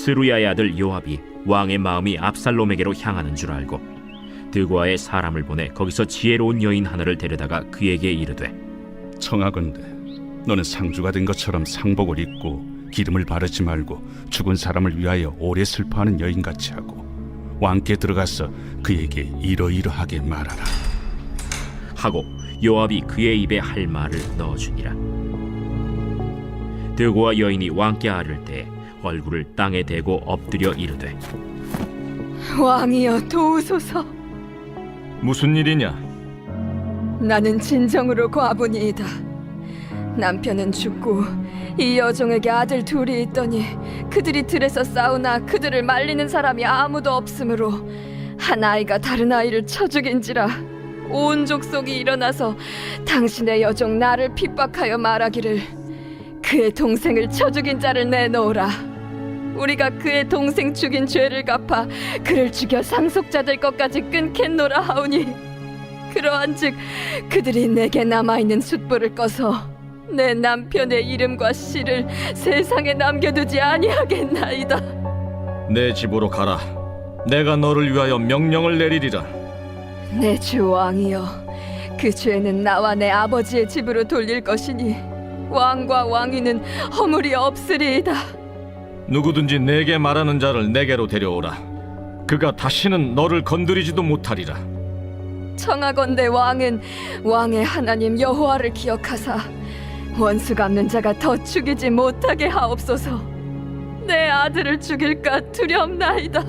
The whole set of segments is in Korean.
스루야의 아들 요압이 왕의 마음이 압살롬에게로 향하는 줄 알고 드고아의 사람을 보내 거기서 지혜로운 여인 하나를 데려다가 그에게 이르되 청하건대 너는 상주가 된 것처럼 상복을 입고 기름을 바르지 말고 죽은 사람을 위하여 오래 슬퍼하는 여인같이 하고 왕께 들어가서 그에게 이러이러하게 말하라 하고 요압이 그의 입에 할 말을 넣어주니라. 드고아 여인이 왕께 아를 때 얼굴을 땅에 대고 엎드려 이르되 왕이여 도우소서. 무슨 일이냐? 나는 진정으로 과부니이다. 남편은 죽고 이 여종에게 아들 둘이 있더니 그들이 들에서 싸우나 그들을 말리는 사람이 아무도 없으므로 한 아이가 다른 아이를 쳐 죽인지라. 온 족속이 일어나서 당신의 여종 나를 핍박하여 말하기를 그의 동생을 쳐 죽인 자를 내놓으라. 우리가 그의 동생 죽인 죄를 갚아 그를 죽여 상속자 될 것까지 끊겠노라 하오니 그러한즉 그들이 내게 남아있는 숫불을 꺼서 내 남편의 이름과 씨를 세상에 남겨두지 아니하겠나이다. 내 집으로 가라. 내가 너를 위하여 명령을 내리리라. 내 주 왕이여, 그 죄는 나와 내 아버지의 집으로 돌릴 것이니 왕과 왕위는 허물이 없으리이다. 누구든지 내게 말하는 자를 내게로 데려오라. 그가 다시는 너를 건드리지도 못하리라. 청하건대 왕은 왕의 하나님 여호와를 기억하사 원수 갚는 자가 더 죽이지 못하게 하옵소서. 내 아들을 죽일까 두렵나이다.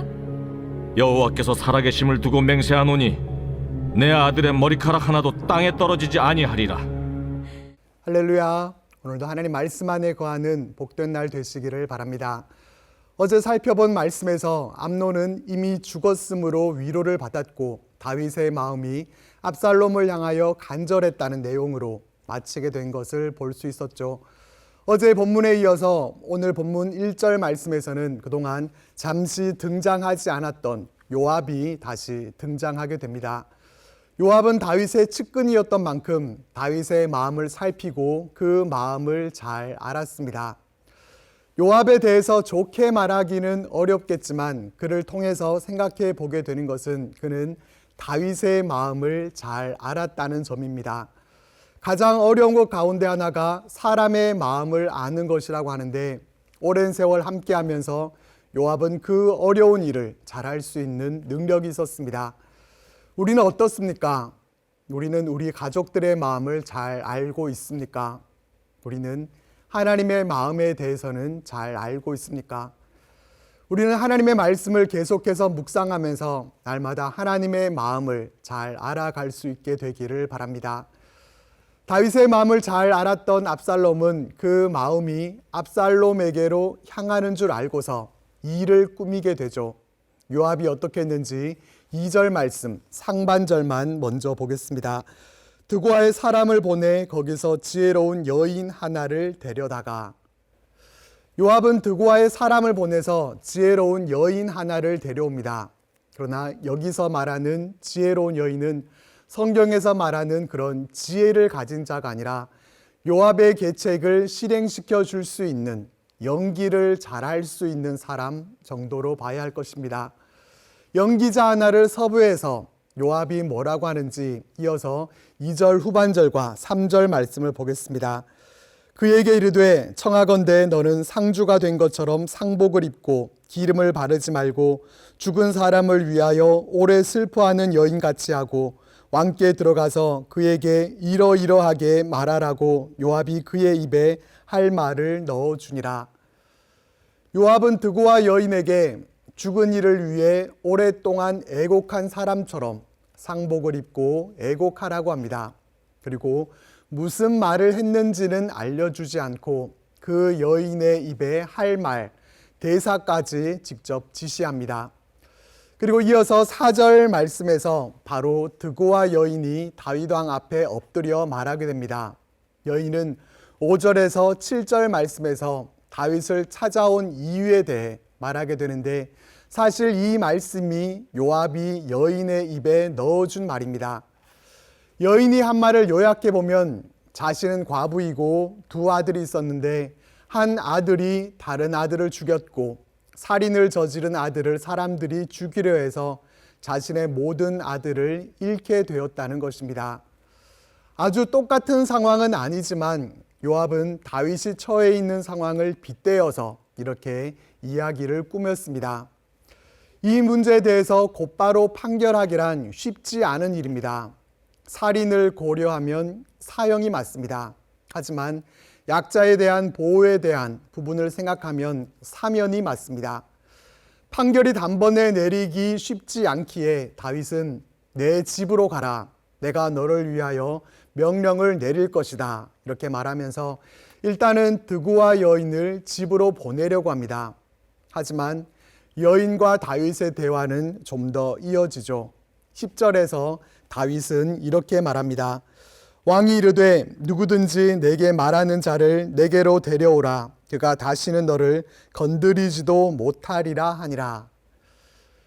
여호와께서 살아계심을 두고 맹세하노니 내 아들의 머리카락 하나도 땅에 떨어지지 아니하리라. 할렐루야. 오늘도 하나님 말씀 안에 거하는 복된 날 되시기를 바랍니다. 어제 살펴본 말씀에서 암논은 이미 죽었으므로 위로를 받았고 다윗의 마음이 압살롬을 향하여 간절했다는 내용으로 마치게 된 것을 볼 수 있었죠. 어제 본문에 이어서 오늘 본문 1절 말씀에서는 그동안 잠시 등장하지 않았던 요압이 다시 등장하게 됩니다. 요압은 다윗의 측근이었던 만큼 다윗의 마음을 살피고 그 마음을 잘 알았습니다. 요압에 대해서 좋게 말하기는 어렵겠지만 그를 통해서 생각해 보게 되는 것은 그는 다윗의 마음을 잘 알았다는 점입니다. 가장 어려운 것 가운데 하나가 사람의 마음을 아는 것이라고 하는데 오랜 세월 함께하면서 요압은 그 어려운 일을 잘할 수 있는 능력이 있었습니다. 우리는 어떻습니까? 우리는 우리 가족들의 마음을 잘 알고 있습니까? 우리는 하나님의 마음에 대해서는 잘 알고 있습니까? 우리는 하나님의 말씀을 계속해서 묵상하면서 날마다 하나님의 마음을 잘 알아갈 수 있게 되기를 바랍니다. 다윗의 마음을 잘 알았던 압살롬은 그 마음이 압살롬에게로 향하는 줄 알고서 일을 꾸미게 되죠. 요압이 어떻게 했는지 2절 말씀 상반절만 먼저 보겠습니다. 드고아의 사람을 보내 거기서 지혜로운 여인 하나를 데려다가. 요압은 드고아의 사람을 보내서 지혜로운 여인 하나를 데려옵니다. 그러나 여기서 말하는 지혜로운 여인은 성경에서 말하는 그런 지혜를 가진 자가 아니라 요압의 계책을 실행시켜 줄 수 있는, 연기를 잘할 수 있는 사람 정도로 봐야 할 것입니다. 연기자 하나를 섭외해서 요압이 뭐라고 하는지 이어서 2절 후반절과 3절 말씀을 보겠습니다. 그에게 이르되 청하건대 너는 상주가 된 것처럼 상복을 입고 기름을 바르지 말고 죽은 사람을 위하여 오래 슬퍼하는 여인같이 하고 왕께 들어가서 그에게 이러이러하게 말하라고 요압이 그의 입에 할 말을 넣어주니라. 요압은 드고아 여인에게 죽은 이를 위해 오랫동안 애곡한 사람처럼 상복을 입고 애곡하라고 합니다. 그리고 무슨 말을 했는지는 알려주지 않고 그 여인의 입에 할 말, 대사까지 직접 지시합니다. 그리고 이어서 4절 말씀에서 바로 드고아 여인이 다윗 왕 앞에 엎드려 말하게 됩니다. 여인은 5절에서 7절 말씀에서 다윗을 찾아온 이유에 대해 말하게 되는데 사실 이 말씀이 요압이 여인의 입에 넣어준 말입니다. 여인이 한 말을 요약해 보면 자신은 과부이고 두 아들이 있었는데 한 아들이 다른 아들을 죽였고 살인을 저지른 아들을 사람들이 죽이려 해서 자신의 모든 아들을 잃게 되었다는 것입니다. 아주 똑같은 상황은 아니지만 요압은 다윗이 처해 있는 상황을 빗대어서 이렇게 이야기를 꾸몄습니다. 이 문제에 대해서 곧바로 판결하기란 쉽지 않은 일입니다. 살인을 고려하면 사형이 맞습니다. 하지만 약자에 대한 보호에 대한 부분을 생각하면 사면이 맞습니다. 판결이 단번에 내리기 쉽지 않기에 다윗은 내 집으로 가라. 내가 너를 위하여 명령을 내릴 것이다. 이렇게 말하면서 일단은 드구와 여인을 집으로 보내려고 합니다. 하지만 여인과 다윗의 대화는 좀 더 이어지죠. 10절에서 다윗은 이렇게 말합니다. 왕이 이르되 누구든지 내게 말하는 자를 내게로 데려오라. 그가 다시는 너를 건드리지도 못하리라 하니라.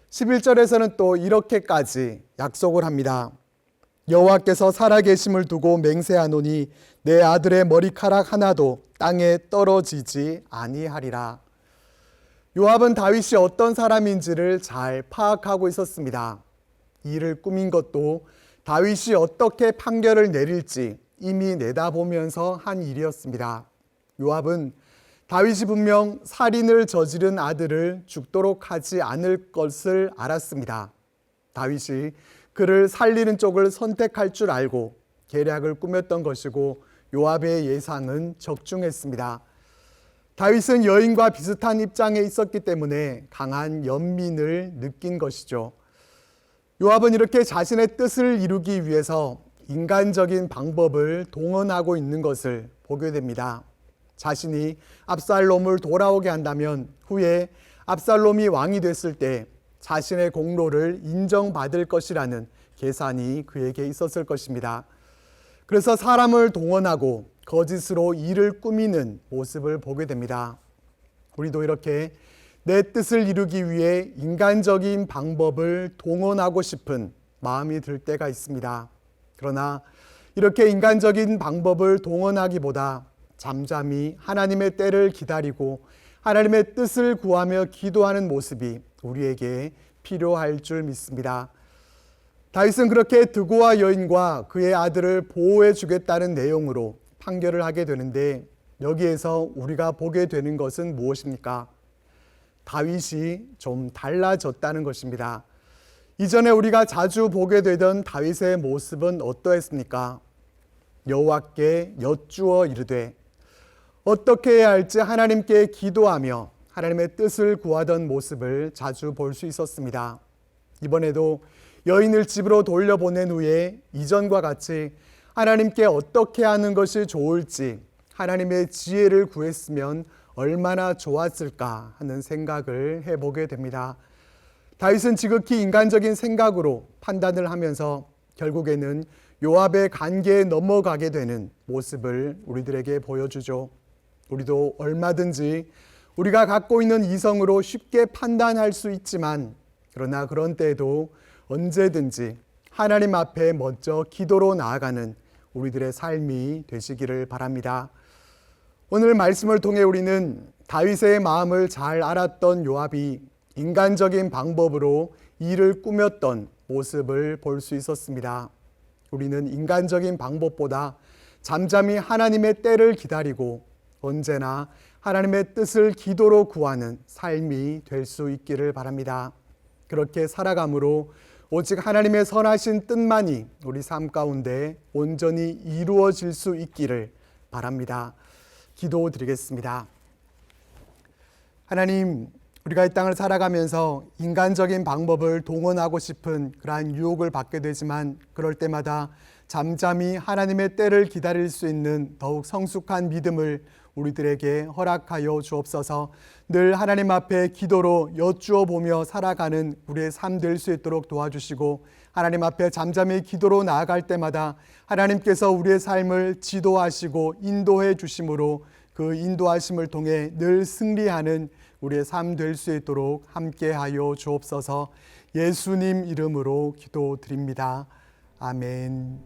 11절에서는 또 이렇게까지 약속을 합니다. 여호와께서 살아계심을 두고 맹세하노니 내 아들의 머리카락 하나도 땅에 떨어지지 아니하리라. 요압은 다윗이 어떤 사람인지를 잘 파악하고 있었습니다. 이를 꾸민 것도 다윗이 어떻게 판결을 내릴지 이미 내다보면서 한 일이었습니다. 요압은 다윗이 분명 살인을 저지른 아들을 죽도록 하지 않을 것을 알았습니다. 다윗이 그를 살리는 쪽을 선택할 줄 알고 계략을 꾸몄던 것이고 요압의 예상은 적중했습니다. 다윗은 여인과 비슷한 입장에 있었기 때문에 강한 연민을 느낀 것이죠. 요압은 이렇게 자신의 뜻을 이루기 위해서 인간적인 방법을 동원하고 있는 것을 보게 됩니다. 자신이 압살롬을 돌아오게 한다면 후에 압살롬이 왕이 됐을 때 자신의 공로를 인정받을 것이라는 계산이 그에게 있었을 것입니다. 그래서 사람을 동원하고 거짓으로 일을 꾸미는 모습을 보게 됩니다. 우리도 이렇게 내 뜻을 이루기 위해 인간적인 방법을 동원하고 싶은 마음이 들 때가 있습니다. 그러나 이렇게 인간적인 방법을 동원하기보다 잠잠히 하나님의 때를 기다리고 하나님의 뜻을 구하며 기도하는 모습이 우리에게 필요할 줄 믿습니다. 다윗은 그렇게 드고와 여인과 그의 아들을 보호해 주겠다는 내용으로 판결을 하게 되는데 여기에서 우리가 보게 되는 것은 무엇입니까? 다윗이 좀 달라졌다는 것입니다. 이전에 우리가 자주 보게 되던 다윗의 모습은 어떠했습니까? 여호와께 여쭈어 이르되 어떻게 해야 할지 하나님께 기도하며 하나님의 뜻을 구하던 모습을 자주 볼 수 있었습니다. 이번에도 여인을 집으로 돌려보낸 후에 이전과 같이 하나님께 어떻게 하는 것이 좋을지 하나님의 지혜를 구했으면 얼마나 좋았을까 하는 생각을 해보게 됩니다. 다윗은 지극히 인간적인 생각으로 판단을 하면서 결국에는 요압의 관계에 넘어가게 되는 모습을 우리들에게 보여주죠. 우리도 얼마든지 우리가 갖고 있는 이성으로 쉽게 판단할 수 있지만 그러나 그런 때에도 언제든지 하나님 앞에 먼저 기도로 나아가는 우리들의 삶이 되시기를 바랍니다. 오늘 말씀을 통해 우리는 다윗의 마음을 잘 알았던 요압이 인간적인 방법으로 일을 꾸몄던 모습을 볼 수 있었습니다. 우리는 인간적인 방법보다 잠잠히 하나님의 때를 기다리고 언제나 하나님의 뜻을 기도로 구하는 삶이 될 수 있기를 바랍니다. 그렇게 살아감으로 오직 하나님의 선하신 뜻만이 우리 삶 가운데 온전히 이루어질 수 있기를 바랍니다. 기도드리겠습니다. 하나님, 우리가 이 땅을 살아가면서 인간적인 방법을 동원하고 싶은 그러한 유혹을 받게 되지만 그럴 때마다 잠잠히 하나님의 때를 기다릴 수 있는 더욱 성숙한 믿음을 우리들에게 허락하여 주옵소서. 늘 하나님 앞에 기도로 여쭈어 보며 살아가는 우리의 삶 될 수 있도록 도와주시고 하나님 앞에 잠잠히 기도로 나아갈 때마다 하나님께서 우리의 삶을 지도하시고 인도해 주심으로 그 인도하심을 통해 늘 승리하는 우리의 삶 될 수 있도록 함께하여 주옵소서. 예수님 이름으로 기도드립니다. 아멘.